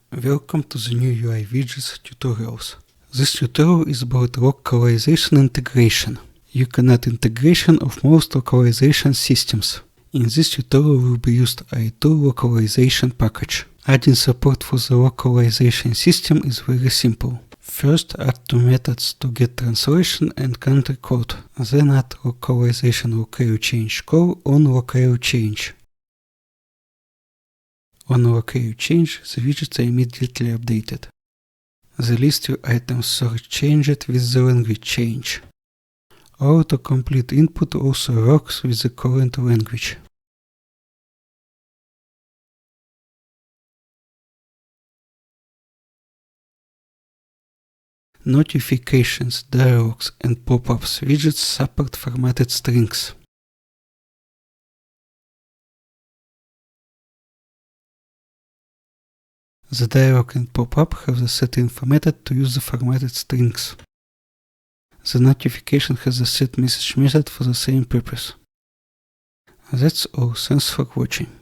Welcome to the new UI widgets tutorials. This tutorial is about localization integration. You can add integration of most localization systems. In this tutorial will be used i2 localization package. Adding support for the localization system is very simple. First, add two methods to get translation and country code. Then add localization locale change call on locale change. On locale change, the widgets are immediately updated. The list view items sort changed with the language change. Autocomplete input also works with the current language. Notifications, dialogues, and pop-ups widgets support formatted strings. The dialog and pop-up have the setting formatted to use the formatted strings. The notification has the setMessage method for the same purpose. That's all, thanks for watching.